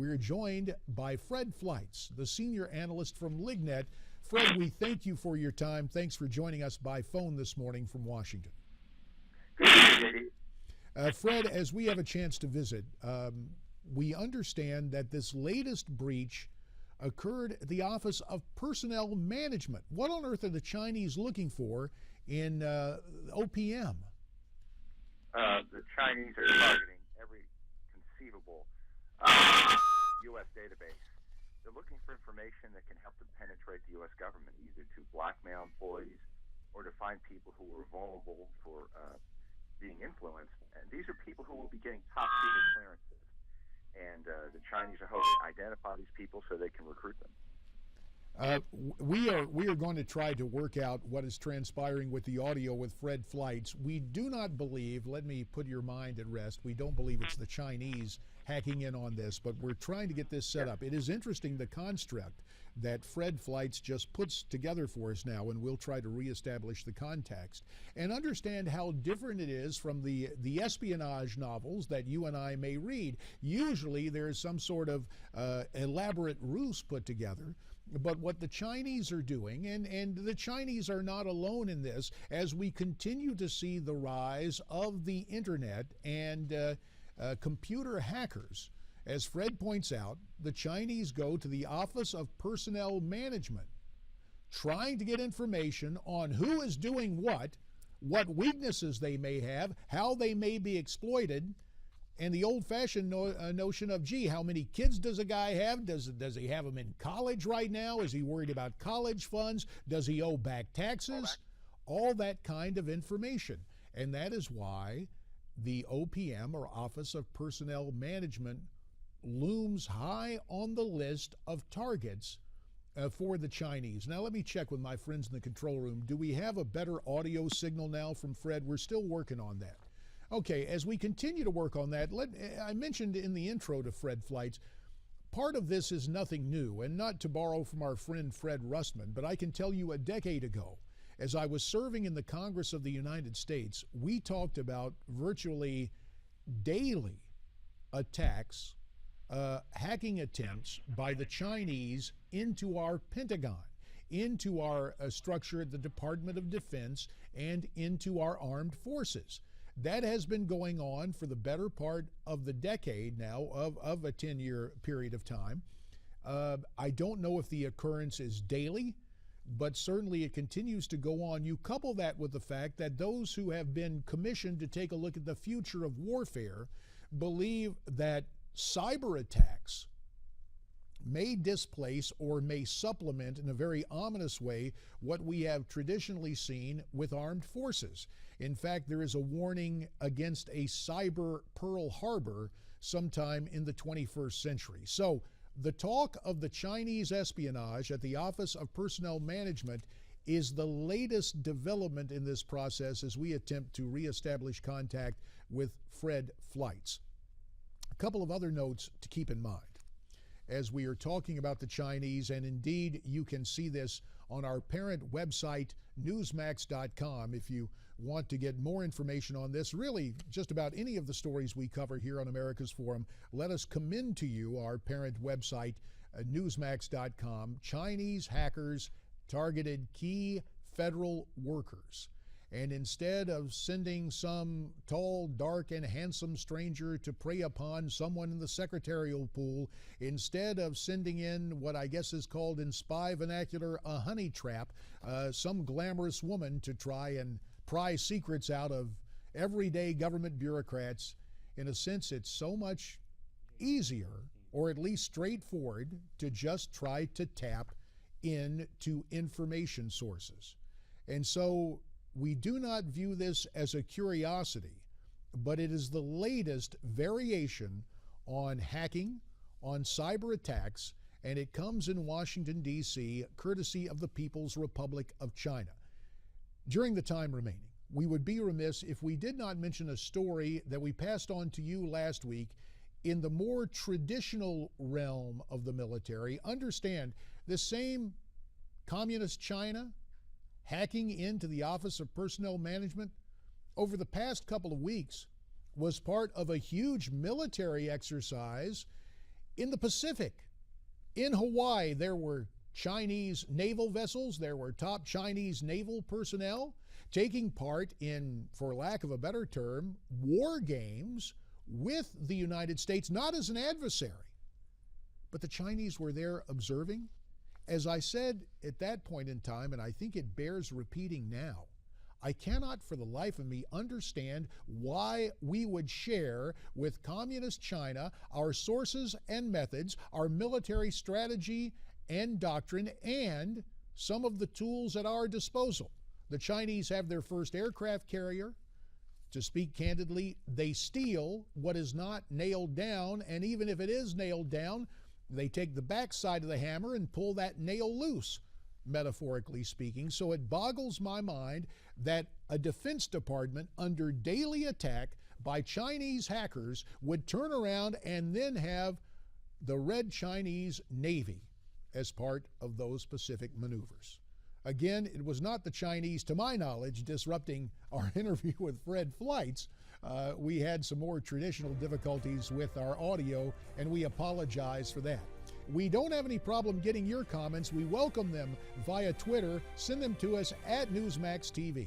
We're joined by Fred Fleitz, the senior analyst from LigNet. Fred, we thank you for your time. Thanks for joining us by phone this morning from Washington. Good evening, JD. Fred, as we have a chance to visit, we understand that this latest breach occurred at the Office of Personnel Management. What on earth are the Chinese looking for in OPM? The Chinese are targeting every conceivable U.S. database. They're looking for information that can help them penetrate the U.S. government, either to blackmail employees or to find people who are vulnerable for being influenced. And these are people who will be getting top secret clearances. And the Chinese are hoping to identify these people so they can recruit them. We are going to try to work out what is transpiring with the audio with Fred Fleitz. We do not believe, let me put your mind at rest, we don't believe it's the Chinese hacking in on this, but we're trying to get this set up. It is interesting, the construct that Fred Fleitz just puts together for us now, and we'll try to reestablish the context and understand how different it is from the espionage novels that you and I may read. Usually there's some sort of elaborate ruse put together. But what the Chinese are doing, and the Chinese are not alone in this, as we continue to see the rise of the internet and computer hackers. As Fred points out, the Chinese go to the Office of Personnel Management, trying to get information on who is doing what weaknesses they may have, how they may be exploited, and the old-fashioned notion of, gee, how many kids does a guy have? Does he have them in college right now? Is he worried about college funds? Does he owe back taxes? All that kind of information. And that is why the OPM, or Office of Personnel Management, looms high on the list of targets for the Chinese. Now, let me check with my friends in the control room. Do we have a better audio signal now from Fred? We're still working on that. Okay, as we continue to work on that, I mentioned in the intro to Fred Fleitz, part of this is nothing new, and not to borrow from our friend Fred Rustman, but I can tell you a decade ago, as I was serving in the Congress of the United States, we talked about virtually daily attacks, hacking attempts by the Chinese into our Pentagon, into our structure at the Department of Defense, and into our armed forces. That has been going on for the better part of the decade now, of a 10-year period of time. I don't know if the occurrence is daily, but certainly it continues to go on. You couple that with the fact that those who have been commissioned to take a look at the future of warfare believe that cyber attacks may displace or may supplement in a very ominous way what we have traditionally seen with armed forces. In fact, there is a warning against a cyber Pearl Harbor sometime in the 21st century. So the talk of the Chinese espionage at the Office of Personnel Management is the latest development in this process as we attempt to reestablish contact with Fred Fleitz. A couple of other notes to keep in mind as we are talking about the Chinese, and indeed you can see this on our parent website, newsmax.com, if you want to get more information on this, really just about any of the stories we cover here on America's Forum. Let us commend to you our parent website, newsmax.com. Chinese hackers targeted key federal workers. And instead of sending some tall, dark, and handsome stranger to prey upon someone in the secretarial pool, instead of sending in what I guess is called in spy vernacular a honey trap, some glamorous woman to try and pry secrets out of everyday government bureaucrats, in a sense it's so much easier, or at least straightforward, to just try to tap into information sources. And so we do not view this as a curiosity, but it is the latest variation on hacking, on cyber attacks, and it comes in Washington, D.C., courtesy of the People's Republic of China. During the time remaining, we would be remiss if we did not mention a story that we passed on to you last week in the more traditional realm of the military. Understand, the same communist China hacking into the Office of Personnel Management over the past couple of weeks was part of a huge military exercise In the Pacific, in Hawaii, there were Chinese naval vessels, there were top Chinese naval personnel taking part in, for lack of a better term, war games with the United States, not as an adversary, but the Chinese were there observing. As I said at that point in time, and I think it bears repeating now, I cannot for the life of me understand why we would share with Communist China our sources and methods, our military strategy and doctrine, and some of the tools at our disposal. The Chinese have their first aircraft carrier. To speak candidly, they steal what is not nailed down, and even if it is nailed down, they take the backside of the hammer and pull that nail loose, metaphorically speaking. So it boggles my mind that a Defense Department under daily attack by Chinese hackers would turn around and then have the Red Chinese Navy as part of those Pacific maneuvers. Again, it was not the Chinese, to my knowledge, disrupting our interview with Fred Fleitz. We had some more traditional difficulties with our audio, and we apologize for that. We don't have any problem getting your comments. We welcome them via Twitter. Send them to us at Newsmax TV.